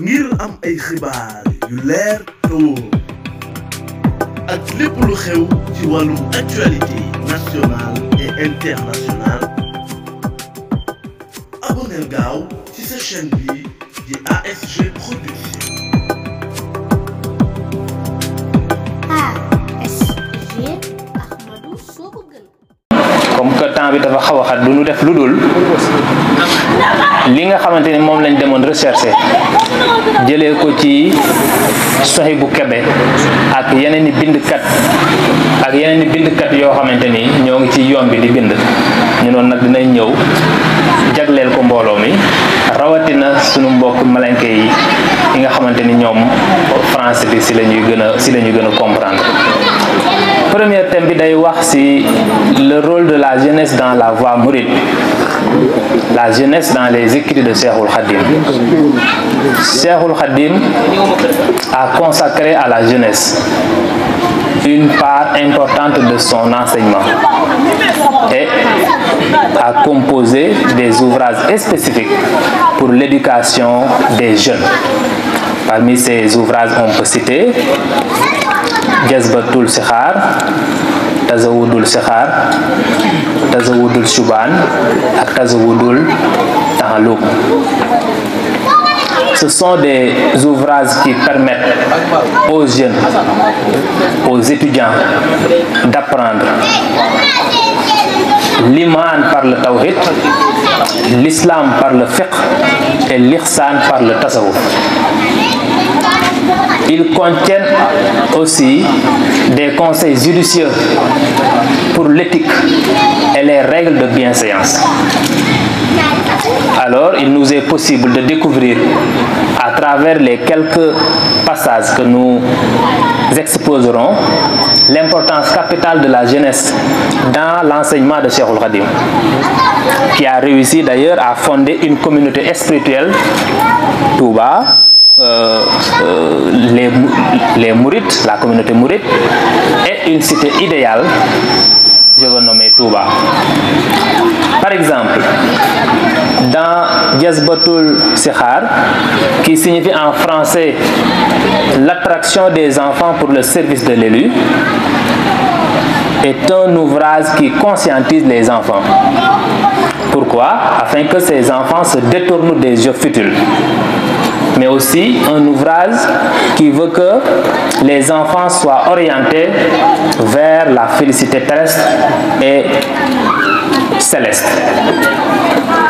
ngir am ay xibaar yu leer te wóor ak lépp lu xew ci wàllum actualité nationale et internationale abonneel gaaw ci sa chaîne bi di ASG Production. comme que temps bi dafa xaw a xat du ñu def lu dul li nga xamante ni moom lañ demoon recherché jëlee ko ci Sohibou Kébé ak yeneen i bindkat yoo xamante ni ñoo ngi ci yoon bi di bind ñu noonu nag dinañ ñëw jagleel ko mbooloo mi rawatina sunu mbokk malinké yi nga xamante ni ñoom français bi si la ñuy gën a comprendre. Premier thème bi day wax ci le rôle de la jeunesse dans la voie mouride, la jeunesse dans les écrits de Cheikhoul Khadim. Cheikhoul Khadim a consacré à la jeunesse une part importante de son enseignement et a composé des ouvrages spécifiques pour l'éducation des jeunes. Parmi ces ouvrages, on peut citer Jazbatul Sikhar, Tazawudul Sikhar, Tazawudul Shuban et Tazawudul Tahaluk. Ce sont des ouvrages qui permettent aux jeunes, aux étudiants d'apprendre l'iman par le tawhid, l'islam par le fiqh et l'ihsan par le tasawwuf. Ils contiennent aussi des conseils judicieux pour l'éthique et les règles de bienséance. Alors, il nous est possible de découvrir à travers les quelques passages que nous exposerons l'importance capitale de la jeunesse dans l'enseignement de Cheikhoul Khadim, qui a réussi d'ailleurs à fonder une communauté spirituelle, Touba, les Mourides, la communauté Mouride, et une cité idéale, je veux nommer Touba. Par exemple, dans Jazbatul Sikhar, qui signifie en français l'attraction des enfants pour le service de l'élu, est un ouvrage qui conscientise les enfants. Pourquoi? Afin que ces enfants se détournent des jeux futiles. Mais aussi un ouvrage qui veut que les enfants soient orientés vers la félicité terrestre et céleste.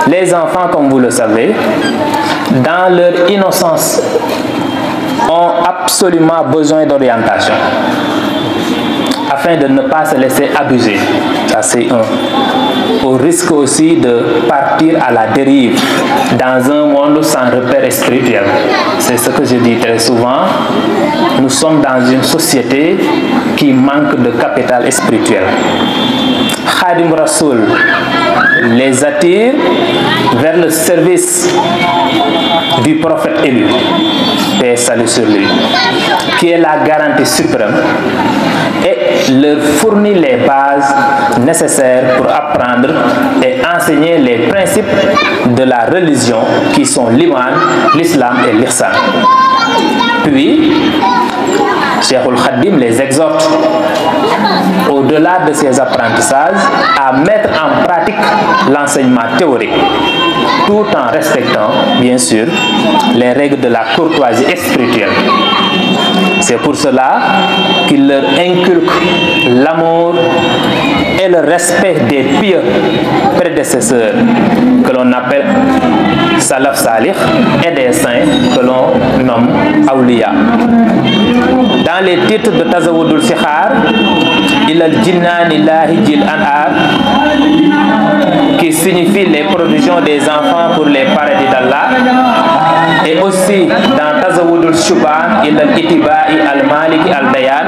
Les enfants, comme vous le savez, dans leur innocence, ont absolument besoin d'orientation afin de ne pas se laisser abuser. Ça, c'est un. Au risque aussi de partir à la dérive dans un monde sans repère spirituel. C'est ce que je dis très souvent. Nous sommes dans une société qui manque de capital spirituel. Khadim Rassoul les attire vers le service du prophète élu, paix et salut sur lui, qui est la garantie suprême, et leur fournit les bases nécessaires pour apprendre et enseigner les principes de la religion qui sont l'iman, l'islam et l'ihsan. Puis, Cheikhoul Khadim les exhorte, au-delà de ces apprentissages, à mettre en pratique l'enseignement théorique, tout en respectant, bien sûr, les règles de la courtoisie spirituelle. C'est pour cela qu'il leur inculque l'amour et le respect des pieux prédécesseurs que l'on appelle Salaf Salih et des saints que l'on nomme Awliya. Dans les titres de Tazawudul Sikhar, il a Jinnanillahi Jil An'ar, qui signifie les provisions des enfants pour les paradis d'Allah, et aussi dans Tazawudul Shuban, il a Itiba'i al-Maliki al-Dayan,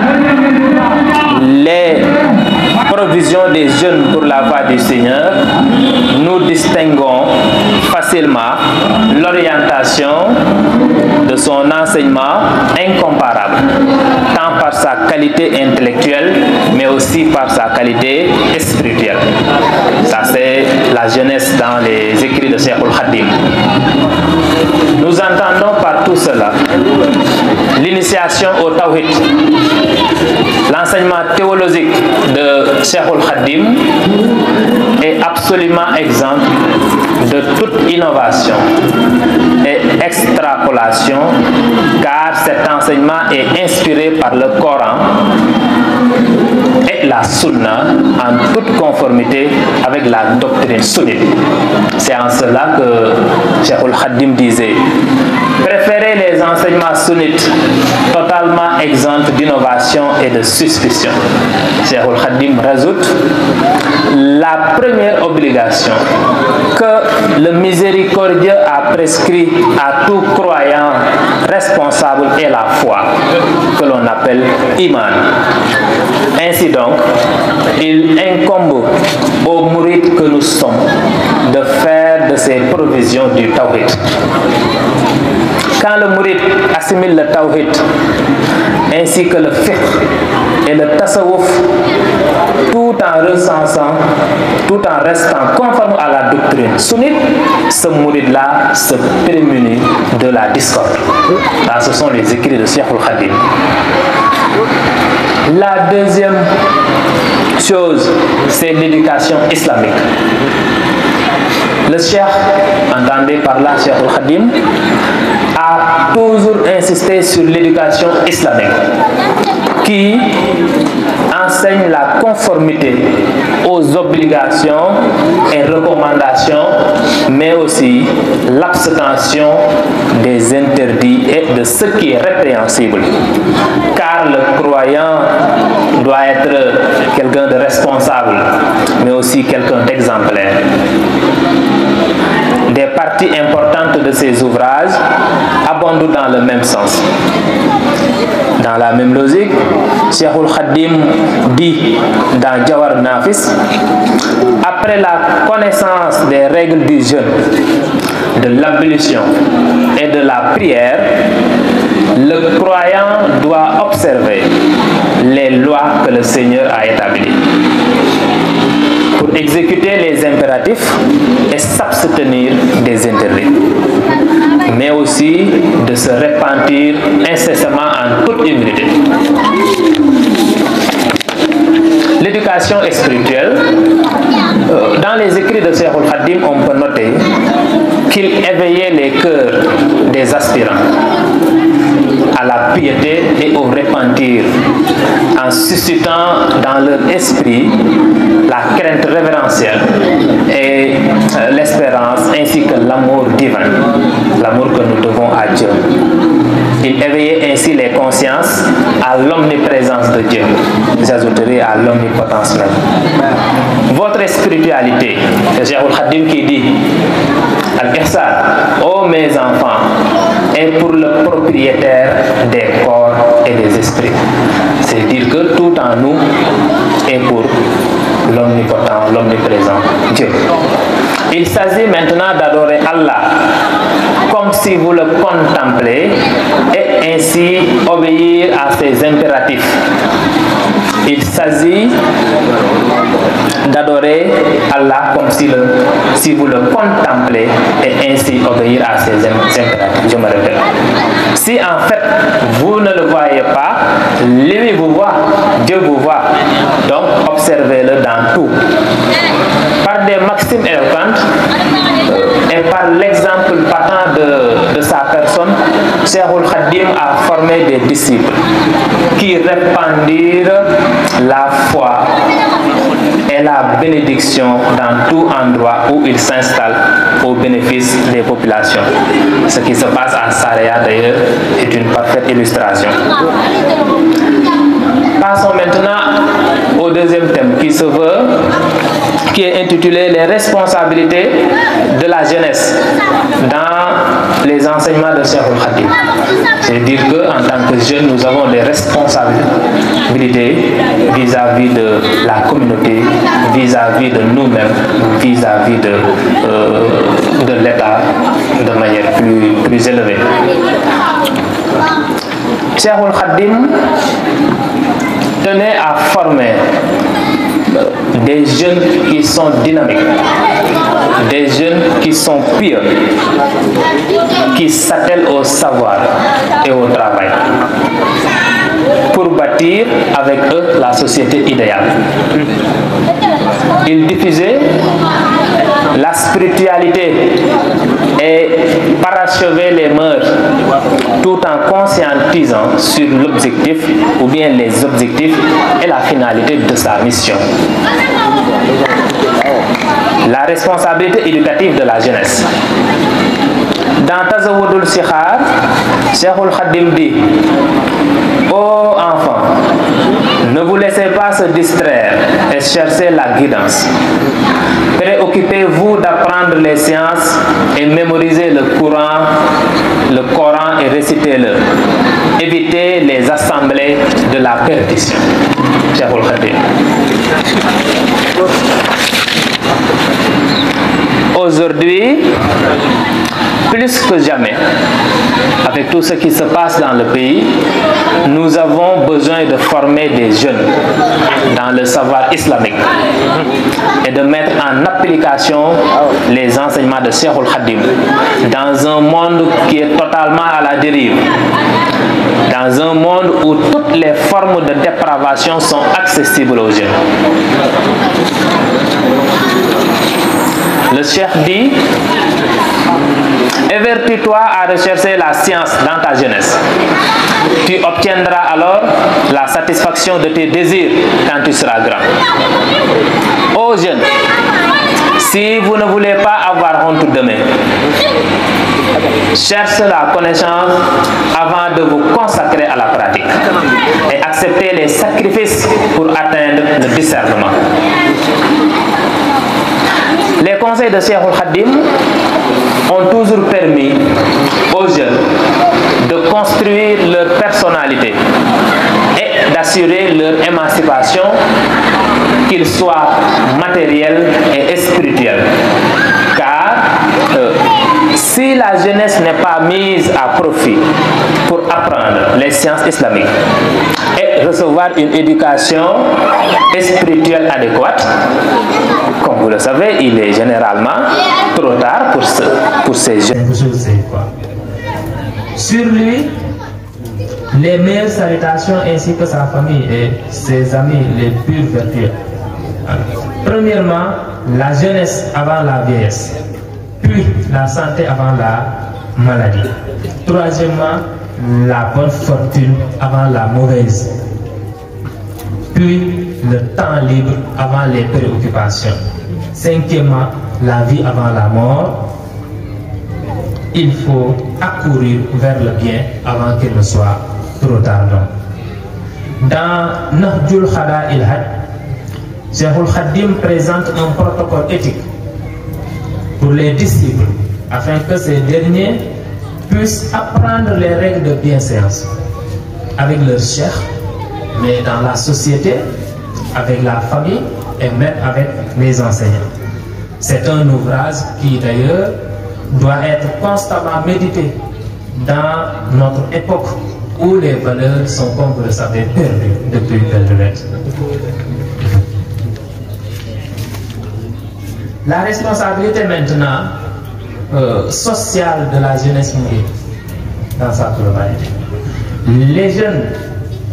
les provisions des jeunes pour la voie du Seigneur. Nous distinguons facilement l'orientation de son enseignement incomparable, tant par sa qualité intellectuelle, mais aussi par sa qualité spirituelle. Ça, c'est la jeunesse dans les écrits de Cheikhoul Khadim. Nous entendons par tout tout cela. L'initiation au Tawhid, l'enseignement théologique de Cheikhul Khadim est absolument exempt de toute innovation et extrapolation, car cet enseignement est inspiré par le Coran et la Sunna en toute conformité avec la doctrine sunnite. C'est en cela que Cheikhul Khadim disait: préférez les enseignements sunnites totalement exempts d'innovation et de suspicion. Cheikhul Khadim rajoute: la première obligation que le miséricordieux a prescrit à tout croyant responsable est la foi, que l'on appelle iman. Ainsi donc, il incombe aux mourides que nous sommes de faire de ces provisions du Tawhid. Quand le mouride assimile le Tawhid ainsi que le fiqh et le tasawwuf, tout en restant conforme à la doctrine sunnite, ce mouride-là se prémunit de la discorde. Là, ce sont les écrits de Cheikhul Khadim. La deuxième chose, c'est l'éducation islamique. Le Cheikh, entendez par là Cheikhul Khadim, a toujours insisté sur l'éducation islamique qui enseigne la conformité aux obligations et recommandations, mais aussi l'abstention des interdits et de ce qui est répréhensible. Car le croyant doit être quelqu'un de responsable, mais aussi quelqu'un d'exemplaire. Des parties importantes de ces ouvrages abondent dans le même sens. Dans la même logique, Cheikhul Khadim dit dans Jawar Nafis: après la connaissance des règles du jeûne, de l'ablution et de la prière, le croyant doit observer les lois que le Seigneur a établies pour exécuter les impératifs et s'abstenir des interdits, mais aussi de se repentir incessamment en toute humilité. L'éducation spirituelle, dans les écrits de Cheikhul Khadim, on peut noter qu'il éveillait les cœurs des aspirants à la piété et au repentir, en suscitant dans leur esprit la crainte révérentielle et l'espérance ainsi que l'amour divin, l'amour que nous devons à Dieu. Il éveillait ainsi les consciences à l'omniprésence de Dieu. J'ajouterai à l'omnipotence même. Votre spiritualité, c'est Cheikhul Khadim qui dit: Al-Ihsan, ô mes enfants, est pour le propriétaire des corps et des esprits. C'est dire que tout en nous est pour l'omnipotent, l'omniprésent Dieu. Il s'agit maintenant d'adorer Allah comme si vous le contemplez et ainsi obéir à ses impératifs. Il s'agit d'adorer Allah comme si vous le contemplez et ainsi obéir à ses impératifs. Je me répète. Si en fait vous ne le voyez pas, lui vous voit, Dieu vous voit. Donc observez-le dans tout. Par des maximes éloquentes et par l'exemple patent de sa personne, Cheikhul Khadim a formé des disciples qui répandirent la foi et la bénédiction dans tout endroit où il s'installe au bénéfice des populations. Ce qui se passe à Saraya d'ailleurs est une parfaite illustration. Passons maintenant au deuxième thème qui est intitulé les responsabilités de la jeunesse dans les enseignements de Cheikhul Khadim. C'est-à-dire qu'en tant que jeunes, nous avons des responsabilités vis-à-vis de la communauté, vis-à-vis de nous-mêmes, vis-à-vis de l'État de manière plus élevée. Cheikhul Khadim tenait à former des jeunes qui sont dynamiques, des jeunes qui sont pieux, qui s'attellent au savoir et au travail, pour bâtir avec eux la société idéale. Il diffusait la spiritualité et parachevait les mœurs tout en conscientisant sur l'objectif ou bien les objectifs et la finalité de sa mission. La responsabilité éducative de la jeunesse. Dans Tazawudul Sikhar, Cheikhul Khadim dit: ô enfants, ne vous laissez pas se distraire et cherchez la guidance. Préoccupez-vous d'apprendre les sciences et mémoriser le Coran et récitez-le. Évitez les assemblées de la perdition. Cheikhul Khadim. Aujourd'hui, plus que jamais, avec tout ce qui se passe dans le pays, nous avons besoin de former des jeunes dans le savoir islamique et de mettre en application les enseignements de Cheikhul Khadim dans un monde qui est totalement à la dérive, dans un monde où toutes les formes de dépravation sont accessibles aux jeunes. Le Cheikh dit: évertis-toi à rechercher la science dans ta jeunesse. Tu obtiendras alors la satisfaction de tes désirs quand tu seras grand. Ô jeunes, si vous ne voulez pas avoir honte demain, cherchez la connaissance avant de vous consacrer à la pratique et acceptez les sacrifices pour atteindre le discernement. Les conseils de Cheikhul Khadim ont toujours permis aux jeunes de construire leur personnalité et d'assurer leur émancipation, qu'ils soient matériels et spirituels. Car si la jeunesse n'est pas mise à profit pour apprendre les sciences islamiques et recevoir une éducation spirituelle adéquate, comme vous le savez, il est généralement trop tard pour ces jeunes. Sur lui, les meilleures salutations ainsi que sa famille et ses amis les plus vertueux. Premièrement, la jeunesse avant la vieillesse, puis la santé avant la maladie. Troisièmement, la bonne fortune avant la mauvaise, puis le temps libre avant les préoccupations. Cinquièmement, la vie avant la mort. Il faut accourir vers le bien avant qu'il ne soit trop tard. Dans Nahjul Khada il-Had, Cheikhul Khadim présente un protocole éthique pour les disciples afin que ces derniers puissent apprendre les règles de bienséance avec leur cheikh, mais dans la société, avec la famille et même avec les enseignants. C'est un ouvrage qui d'ailleurs doit être constamment médité dans notre époque où les valeurs sont, comme vous le savez, perdues depuis belle lurette. La responsabilité maintenant sociale de la jeunesse mouride dans sa globalité. Les jeunes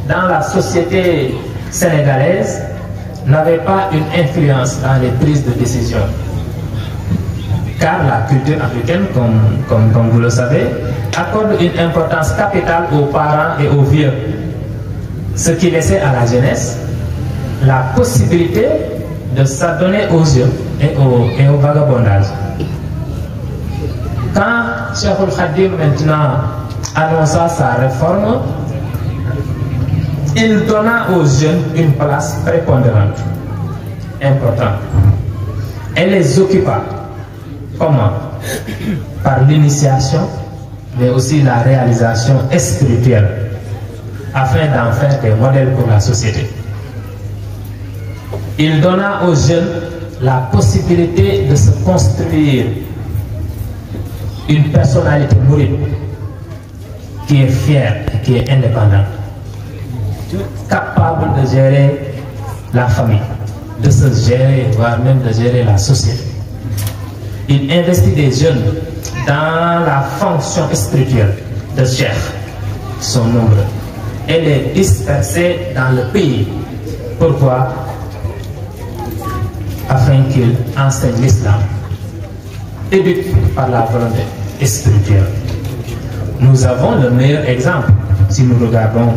dans la société sénégalaise n'avaient pas une influence dans les prises de décision. Car la culture africaine, comme vous le savez, accorde une importance capitale aux parents et aux vieux, ce qui laissait à la jeunesse la possibilité de s'adonner aux jeux et au vagabondage. Quand Cheikhul Khadim maintenant annonça sa réforme, il donna aux jeunes une place prépondérante, importante, et les occupa. Comment? Par l'initiation, mais aussi la réalisation spirituelle, afin d'en faire des modèles pour la société. Il donna aux jeunes la possibilité de se construire une personnalité mouride qui est fière et qui est indépendante, capable de gérer la famille, de se gérer, voire même de gérer la société. Il investit des jeunes dans la fonction spirituelle de cheikh, sont nombreux, et les disperser dans le pays. Pourquoi? Afin qu'ils enseignent l'islam, éduqués par la volonté spirituelle. Nous avons le meilleur exemple. Si nous regardons,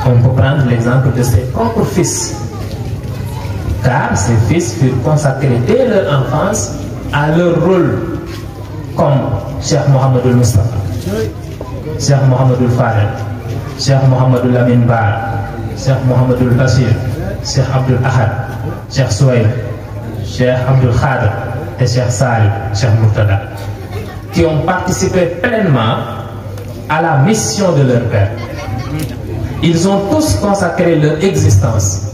on peut prendre l'exemple de ses propres fils, car ces fils furent consacrés dès leur enfance à leur rôle, comme Cheikh Mohamedou Moustapha, Cheikh Mohamedou Fadel, Cheikh Mohamedou Lamine Bar, Cheikh Mohamedou Bachir, Cheikh Abdul Ahad, Cheikh Souaïb, Cheikh Abdul Khadr et Cheikh Salih, Cheikh Murtada, qui ont participé pleinement à la mission de leur père. Ils ont tous consacré leur existence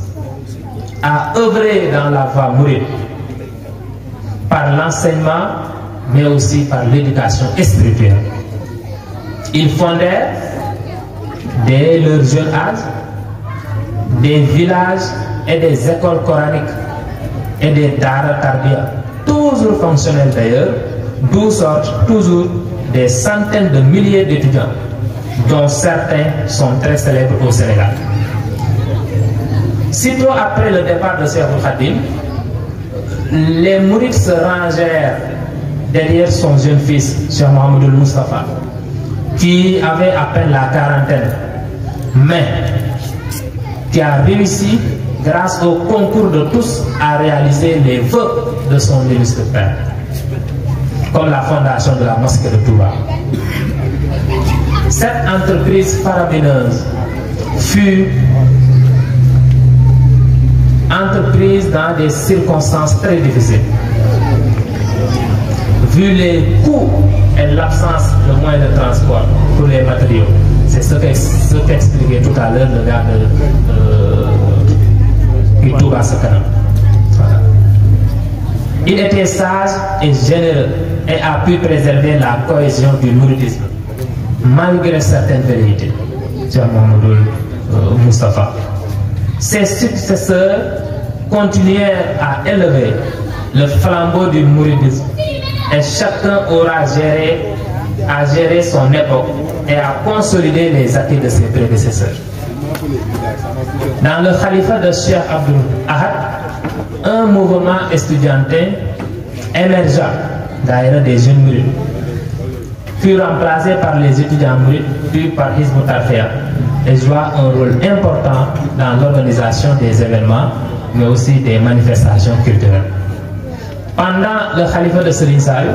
à œuvrer dans la voie mouride par l'enseignement, mais aussi par l'éducation spirituelle. Ils fondèrent dès leur jeune âge des villages et des écoles coraniques et des dara tarbiya, toujours fonctionnels d'ailleurs, d'où sortent toujours des centaines de milliers d'étudiants, dont certains sont très célèbres au Sénégal. Sitôt après le départ de Cheikhoul Khadim, les mourides se rangèrent derrière son jeune fils, Cheikh Mohamedou Moustapha, qui avait à peine la quarantaine, mais qui a réussi, grâce au concours de tous, à réaliser les vœux de son illustre père, comme la fondation de la mosquée de Touba. Cette entreprise faramineuse fut entreprise dans des circonstances très difficiles. Vu les coûts et l'absence de moyens de transport pour les matériaux, c'est ce qu'expliquait tout à l'heure le gars de Touba Sakanam. Voilà. Il était sage et généreux et a pu préserver la cohésion du mouridisme, malgré certaines vérités. Cheikh Mohamedou Moustapha. Ses successeurs continuèrent à élever le flambeau du mouridisme et chacun aura géré son époque et à consolider les acquis de ses prédécesseurs. Dans le califat de Cheikh Abdul Ahad, un mouvement estudiantin émergea, d'ailleurs des jeunes mourides, fut remplacé par les étudiants mourides puis par Hizb ut-Tarqiyyah et joua un rôle important dans l'organisation des événements, mais aussi des manifestations culturelles. Pendant le califat de Serigne Saliou,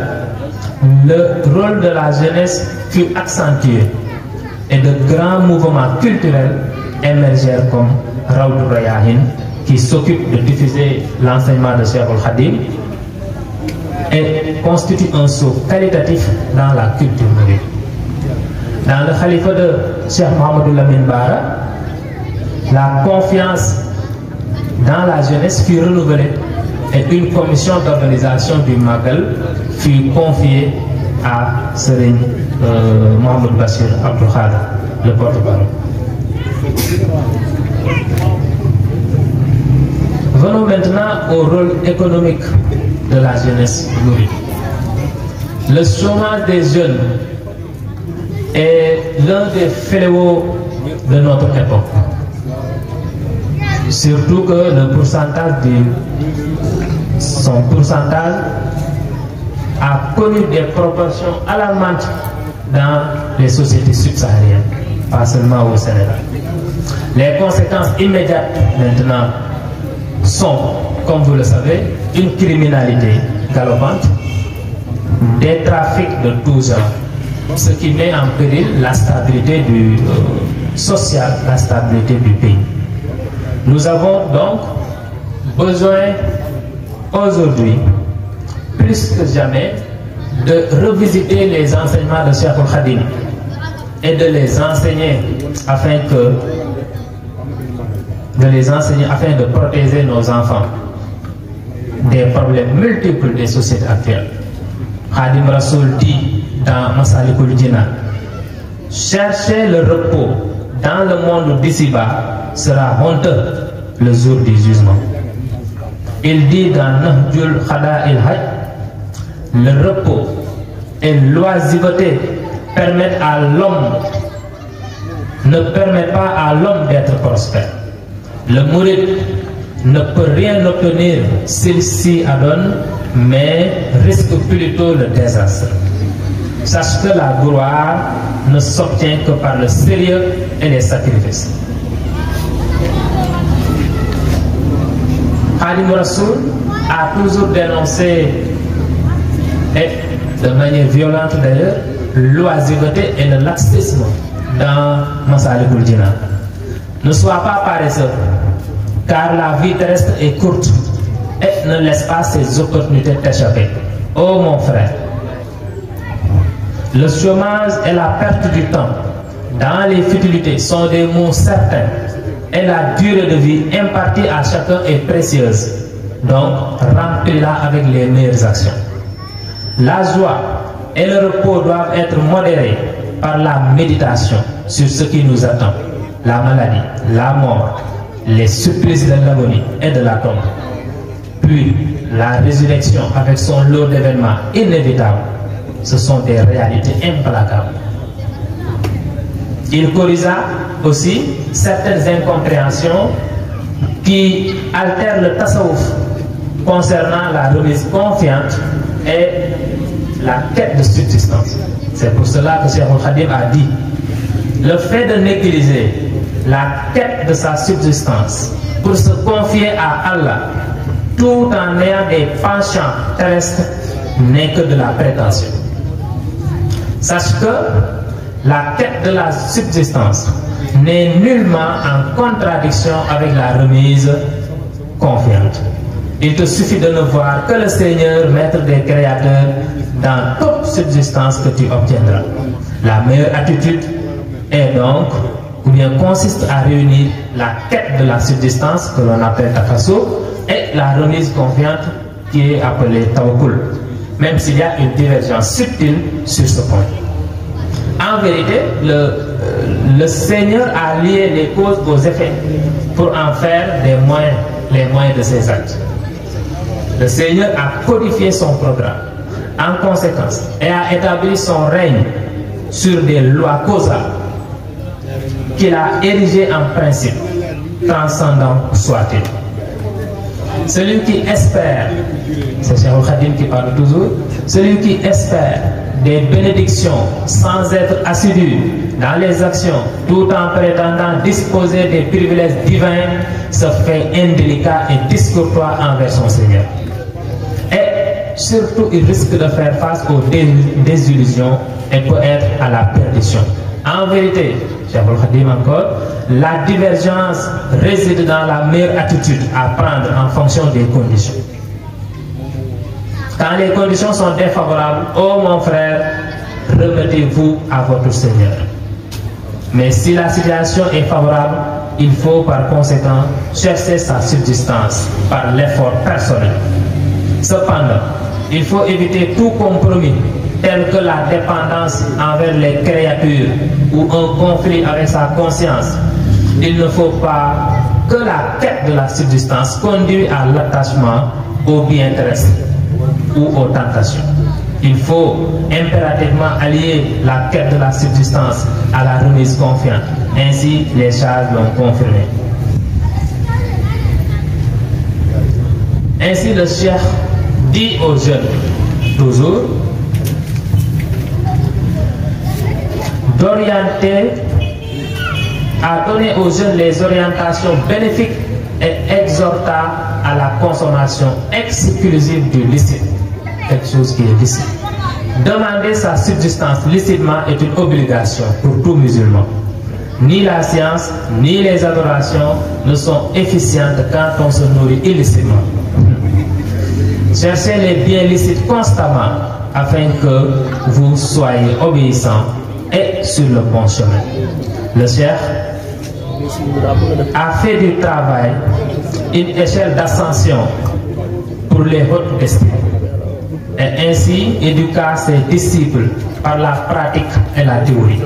le rôle de la jeunesse fut accentué et de grands mouvements culturels émergèrent comme Rawdou Rayahin, qui s'occupe de diffuser l'enseignement de Cheikhoul Khadim et constitue un saut qualitatif dans la culture mouride. Dans le califat de Cheikh Mohamedou Lamine Bara, la confiance dans la jeunesse fut renouvelée et une commission d'organisation du Magal fut confiée à Serigne Mohamed Bachir Abdou Khadr, le porte-parole. Venons maintenant au rôle économique de la jeunesse mouride. Le chômage des jeunes est l'un des fléaux de notre époque. Surtout que son pourcentage a connu des proportions alarmantes dans les sociétés subsahariennes, pas seulement au Sénégal. Les conséquences immédiates maintenant sont, comme vous le savez, une criminalité galopante, des trafics de tous genres, ce qui met en péril la stabilité sociale, la stabilité du pays. Nous avons donc besoin aujourd'hui, plus que jamais, de revisiter les enseignements de Cheikhoul Khadim et de les enseigner afin de protéger nos enfants des problèmes multiples des sociétés actuelles. Khadim Rassoul dit dans Masalikul Jinan, chercher le repos dans le monde d'ici-bas, sera honteux le jour du jugement. Il dit dans Nahjul Khada il-Hajj, le repos et l'oisiveté ne permettent pas à l'homme d'être prospère. Le mouride ne peut rien obtenir s'il s'y adonne, mais risque plutôt le désastre. Sache que la gloire ne s'obtient que par le sérieux et les sacrifices. Khadim Rassoul a toujours dénoncé, et de manière violente d'ailleurs, l'oisiveté et le laxisme dans Masalikul Jinan. Ne sois pas paresseux, car la vie terrestre est courte et ne laisse pas ces opportunités t'échapper. Oh mon frère, le chômage et la perte du temps dans les futilités sont des mots certains et la durée de vie impartie à chacun est précieuse. Donc, remplis-la avec les meilleures actions. La joie et le repos doivent être modérés par la méditation sur ce qui nous attend, la maladie, la mort, les supplices de l'agonie et de la tombe. Puis, la résurrection avec son lot d'événements inévitables. Ce sont des réalités implacables. Il corrigea aussi certaines incompréhensions qui altèrent le tasawwuf concernant la remise confiante et la quête de subsistance. C'est pour cela que Cheikh Khadim a dit: le fait de négliger la quête de sa subsistance pour se confier à Allah tout en ayant des penchants terrestres n'est que de la prétention. Sache que la quête de la subsistance n'est nullement en contradiction avec la remise confiante. Il te suffit de ne voir que le Seigneur, maître des créateurs, dans toute subsistance que tu obtiendras. La meilleure attitude est donc, ou bien consiste à réunir la quête de la subsistance que l'on appelle tafassuh et la remise confiante qui est appelée tawakkul, même s'il y a une divergence subtile sur ce point. En vérité, le Seigneur a lié les causes aux effets pour en faire les moyens de ses actes. Le Seigneur a codifié son programme en conséquence et a établi son règne sur des lois causales qu'il a érigées en principe, transcendant soit-il. Celui qui espère, c'est Cheikh Khadim qui parle toujours, celui qui espère des bénédictions sans être assidu dans les actions, tout en prétendant disposer des privilèges divins, se fait indélicat et discourtois envers son Seigneur. Et surtout, il risque de faire face aux désillusions et peut être à la perdition. En vérité, Cheikh Khadim encore, la divergence réside dans la meilleure attitude à prendre en fonction des conditions. Quand les conditions sont défavorables, oh mon frère, remettez-vous à votre Seigneur. Mais si la situation est favorable, il faut par conséquent chercher sa subsistance par l'effort personnel. Cependant, il faut éviter tout compromis tel que la dépendance envers les créatures ou un conflit avec sa conscience. Il ne faut pas que la quête de la subsistance conduise à l'attachement aux biens terrestres ou aux tentations. Il faut impérativement allier la quête de la subsistance à la remise confiante. Ainsi, les sages l'ont confirmé. Ainsi, le Cheikh dit aux jeunes, toujours, d'orienter, à donner aux jeunes les orientations bénéfiques et exhortant à la consommation exclusive du licite, quelque chose qui est licite. Demander sa subsistance licitement est une obligation pour tout musulman. Ni la science, ni les adorations ne sont efficientes quand on se nourrit illicitement. Cherchez les biens licites constamment afin que vous soyez obéissants et sur le bon chemin. Le Cheikh a fait du travail une échelle d'ascension pour les hautes destinées et ainsi éduqua ses disciples par la pratique et la théorie.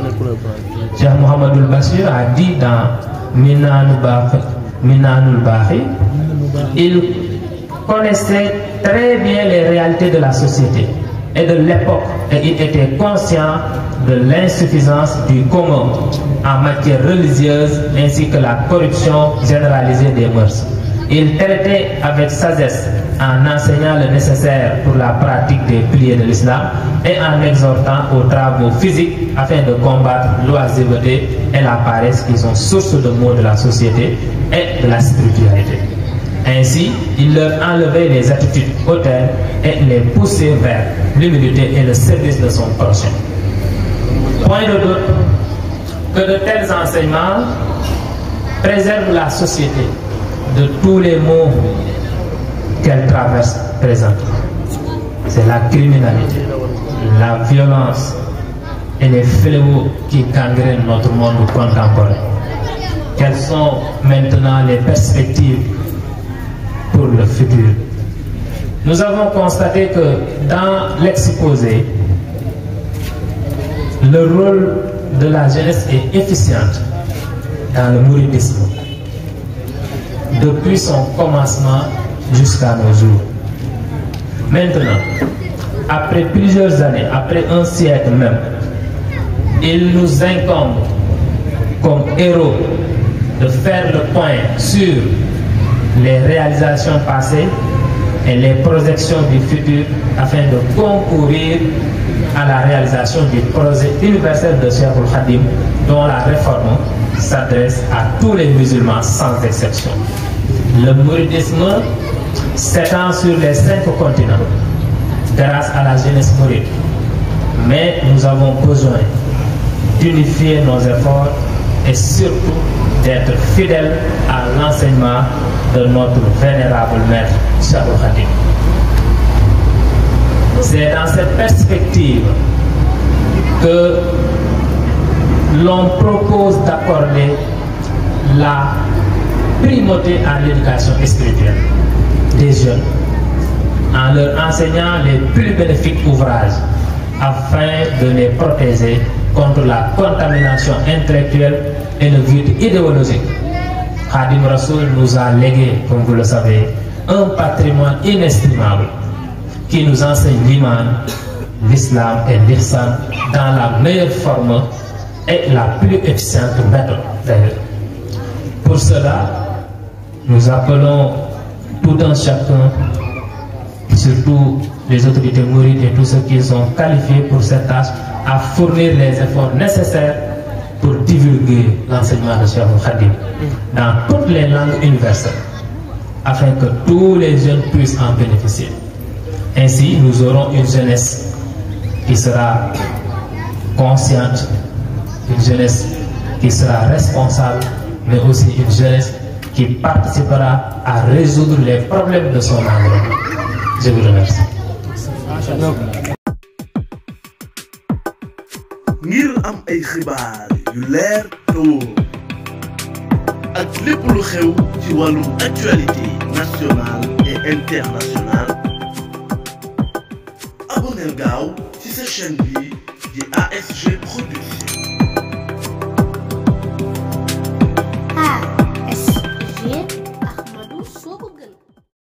Cheikh Mohamedul Bachir a dit dans Minanul Bahi, il connaissait très bien les réalités de la société et de l'époque, et il était conscient de l'insuffisance du commun en matière religieuse ainsi que la corruption généralisée des mœurs. Il traitait avec sagesse en enseignant le nécessaire pour la pratique des piliers de l'islam et en exhortant aux travaux physiques afin de combattre l'oisiveté et la paresse qui sont source de maux de la société et de la spiritualité. Ainsi, il leur enlevait les attitudes hautaines et les poussait vers l'humilité et le service de son prochain. Point de doute que de tels enseignements préservent la société de tous les maux qu'elle traverse présentement. C'est la criminalité, la violence et les fléaux qui gangrènent notre monde contemporain. Quelles sont maintenant les perspectives pour le futur? Nous avons constaté que dans l'exposé, le rôle de la jeunesse est efficient dans le mouridisme depuis son commencement jusqu'à nos jours. Maintenant, après plusieurs années, après un siècle même, il nous incombe comme héros de faire le point sur les réalisations passées et les projections du futur afin de concourir à la réalisation du projet universel de Cheikhoul Khadim, dont la réforme s'adresse à tous les musulmans sans exception. Le mouridisme s'étend sur les 5 continents grâce à la jeunesse mouride. Mais nous avons besoin d'unifier nos efforts et surtout d'être fidèles à l'enseignement de notre vénérable maître Cheikhoul Khadim. C'est dans cette perspective que l'on propose d'accorder la primauté à l'éducation spirituelle des jeunes en leur enseignant les plus bénéfiques ouvrages afin de les protéger contre la contamination intellectuelle et le vide idéologique. Khadim Rassoul nous a légué, comme vous le savez, un patrimoine inestimable qui nous enseigne l'iman, l'islam et l'ihsan dans la meilleure forme et la plus efficiente méthode d'ailleurs. Pour cela, nous appelons tout un chacun, surtout les autorités mourides et tous ceux qui sont qualifiés pour cette tâche, à fournir les efforts nécessaires pour divulguer l'enseignement de Cheikhoul Khadim dans toutes les langues universelles, afin que tous les jeunes puissent en bénéficier. Ainsi, nous aurons une jeunesse qui sera consciente, une jeunesse qui sera responsable, mais aussi une jeunesse qui participera à résoudre les problèmes de son environnement. Je vous remercie. ngir am ay xibaar yu leer te wóor ak lépp lu xew ci wàllum actualité nationale et internationale abonneel gaaw ci sa chaîne bi di ASG Production.